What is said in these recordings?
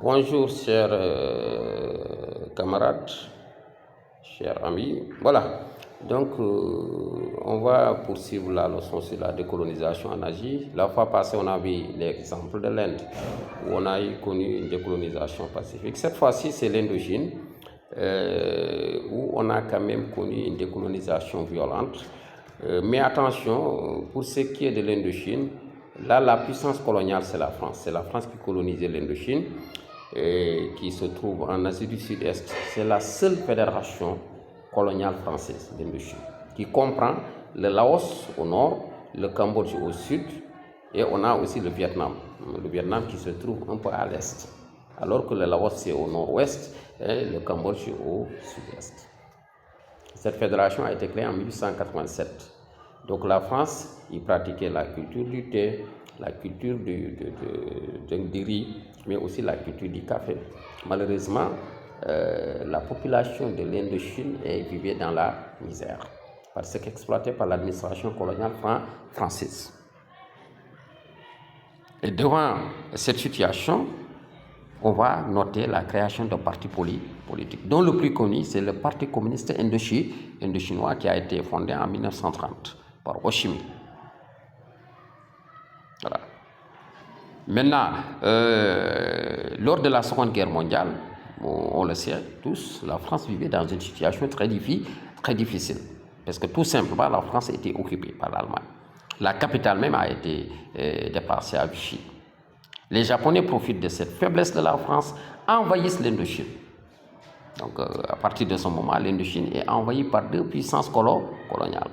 Bonjour chers camarades, chers amis. Voilà, donc on va poursuivre la leçon sur la décolonisation en Asie. La fois passée, on a vu l'exemple de l'Inde, où on a connu une décolonisation pacifique. Cette fois-ci, c'est l'Indochine, où on a quand même connu une décolonisation violente. Mais attention, pour ce qui est de l'Indochine, là, la puissance coloniale, c'est la France. C'est la France qui colonisait l'Indochine, qui se trouve en Asie du Sud-Est. C'est la seule fédération coloniale française, l'Indochine, qui comprend le Laos au nord, le Cambodge au sud, et on a aussi le Vietnam qui se trouve un peu à l'est, alors que le Laos c'est au nord-ouest et le Cambodge au sud-est. Cette fédération a été créée en 1887. Donc la France y pratiquait la culture du thé, la culture du riz, mais aussi la culture du café. Malheureusement, la population de l'Indochine vivait dans la misère, parce qu'exploitée par l'administration coloniale française. Et devant cette situation, on va noter la création de partis politiques, dont le plus connu, c'est le Parti communiste indochinois qui a été fondé en 1930 par Ho Chi Minh. Voilà. Maintenant, lors de la Seconde Guerre mondiale, on le sait tous, la France vivait dans une situation très difficile, parce que tout simplement, la France était occupée par l'Allemagne. La capitale même a été déplacée à Vichy. Les Japonais profitent de cette faiblesse de la France, envahissent l'Indochine. Donc, à partir de ce moment, l'Indochine est envahie par deux puissances coloniales.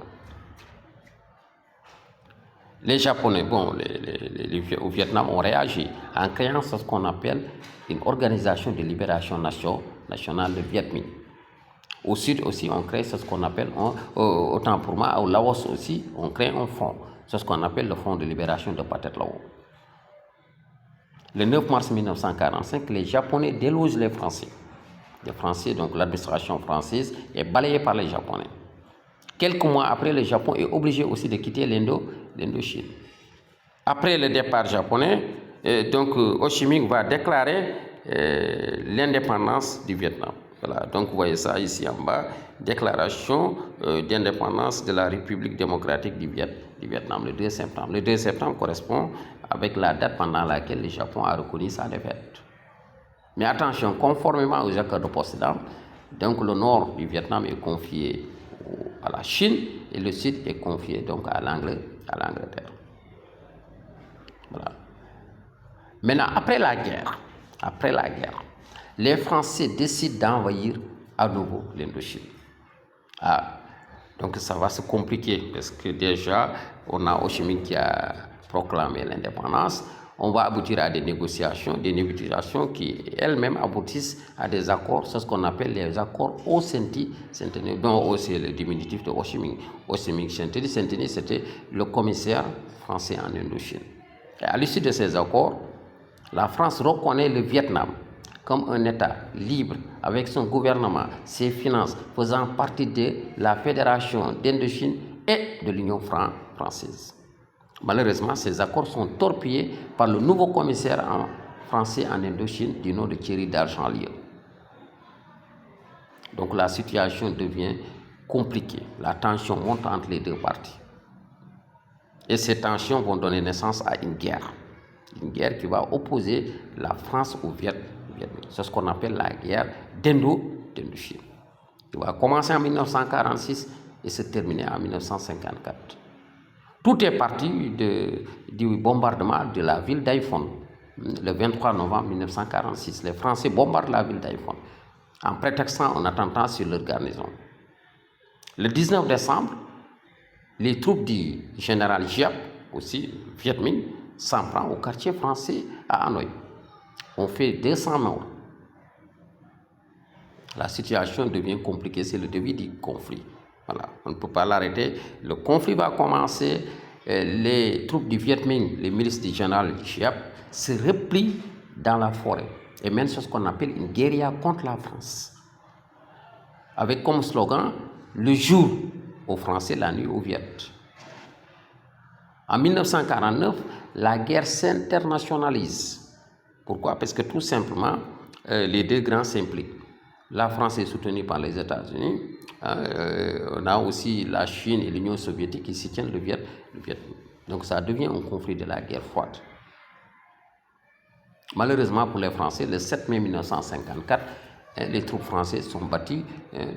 Les Japonais, au Vietnam, ont réagi en créant ce qu'on appelle une organisation de libération nationale, le Viet Minh. Au sud aussi, on crée ce qu'on appelle, autant pour moi, au Laos aussi, on crée un front, ce qu'on appelle le Front de libération de Pathet Lao. Le 9 mars 1945, les Japonais délogent les Français. Les Français, donc l'administration française, est balayée par les Japonais. Quelques mois après, le Japon est obligé aussi de quitter l'Indochine. Après le départ japonais, donc Ho Chi Minh va déclarer l'indépendance du Vietnam. Voilà, donc vous voyez ça ici en bas, déclaration d'indépendance de la République démocratique du Vietnam, le 2 septembre. Le 2 septembre correspond avec la date pendant laquelle le Japon a reconnu sa défaite. Mais attention, conformément aux accords de Potsdam, donc le nord du Vietnam est confié à la Chine et le sud est confié donc à l'Angleterre. Voilà. Maintenant, après la guerre, les Français décident d'envahir à nouveau l'Indochine. Donc ça va se compliquer parce que déjà, on a Ho Chi Minh qui a proclamé l'indépendance. On va aboutir à des négociations qui elles-mêmes aboutissent à des accords, c'est ce qu'on appelle les accords Ho-Senti, dont Ho c'est le diminutif de Ho Chi Minh. Ho Chi Minh Senti, c'était le commissaire français en Indochine. Et à l'issue de ces accords, la France reconnaît le Vietnam comme un État libre avec son gouvernement, ses finances faisant partie de la Fédération d'Indochine et de l'Union française. Malheureusement, ces accords sont torpillés par le nouveau commissaire français en Indochine du nom de Thierry d'Argentlieu. Donc la situation devient compliquée, la tension monte entre les deux parties. Et ces tensions vont donner naissance à une guerre qui va opposer la France au Viet Minh. C'est ce qu'on appelle la guerre d'Indochine. Qui va commencer en 1946 et se terminer en 1954. Tout est parti du bombardement de la ville d'Haiphong. Le 23 novembre 1946, les Français bombardent la ville d'Haiphong en prétextant un attentat sur leur garnison. Le 19 décembre, les troupes du général Giap, aussi Viet Minh, s'en prend au quartier français à Hanoï. On fait 200 morts. La situation devient compliquée, c'est le début du conflit. Voilà, on ne peut pas l'arrêter. Le conflit va commencer. Les troupes du Viet Minh, les milices du général Giap, se replient dans la forêt et mènent ce qu'on appelle une guérilla contre la France. Avec comme slogan, le jour aux Français, la nuit aux Viet. En 1949, la guerre s'internationalise Pourquoi? Parce que tout simplement, les deux grands s'impliquent. La France est soutenue par les États-Unis. On a aussi la Chine et l'Union soviétique qui soutiennent le Vietnam. Donc ça devient un conflit de la guerre froide. Malheureusement pour les Français, le 7 mai 1954, les troupes françaises sont battues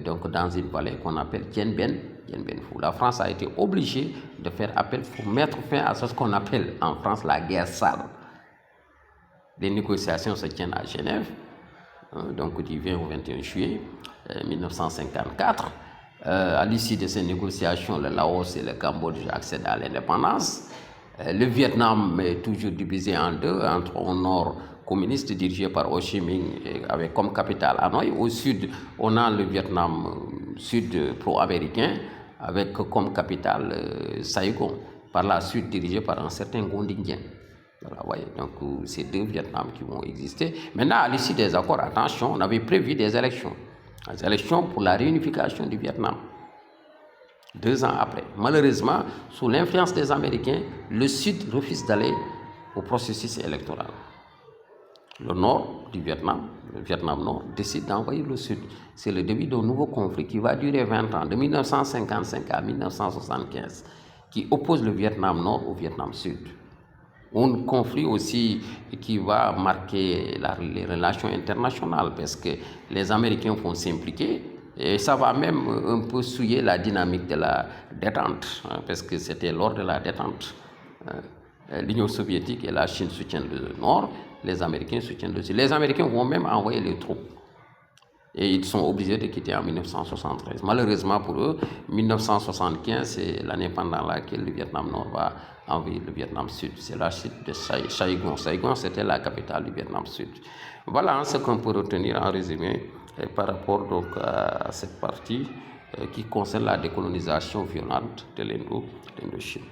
donc dans une vallée qu'on appelle Dien Bien Phu. La France a été obligée de faire appel pour mettre fin à ce qu'on appelle en France la guerre sale. Les négociations se tiennent à Genève, donc du 20 au 21 juillet 1954. À l'issue de ces négociations, le Laos et le Cambodge accèdent à l'indépendance. Le Vietnam est toujours divisé en deux, entre au nord communiste dirigé par Ho Chi Minh avec comme capitale Hanoï. Au sud, on a le Vietnam sud pro-américain avec comme capitale Saigon, par la suite dirigé par un certain Ngo Dinh Diem. Voilà, voyez, donc c'est deux Vietnams qui vont exister. Maintenant, à l'issue des accords, attention, on avait prévu des élections pour la réunification du Vietnam. 2 ans après. Malheureusement, sous l'influence des Américains, le Sud refuse d'aller au processus électoral. Le nord du Vietnam, le Vietnam Nord, décide d'envahir le Sud. C'est le début d'un nouveau conflit qui va durer 20 ans, de 1955 à 1975, qui oppose le Vietnam Nord au Vietnam Sud. Un conflit aussi qui va marquer les relations internationales parce que les Américains vont s'impliquer et ça va même un peu souiller la dynamique de la détente parce que c'était lors de la détente. L'Union soviétique et la Chine soutiennent le Nord, les Américains soutiennent le Sud. Les Américains vont même envoyer les troupes. Et ils sont obligés de quitter en 1973. Malheureusement pour eux, 1975, c'est l'année pendant laquelle le Vietnam Nord va envahir le Vietnam Sud. C'est la chute de Saigon. Saigon, c'était la capitale du Vietnam Sud. Voilà ce qu'on peut retenir en résumé par rapport donc à cette partie qui concerne la décolonisation violente de l'Indochine.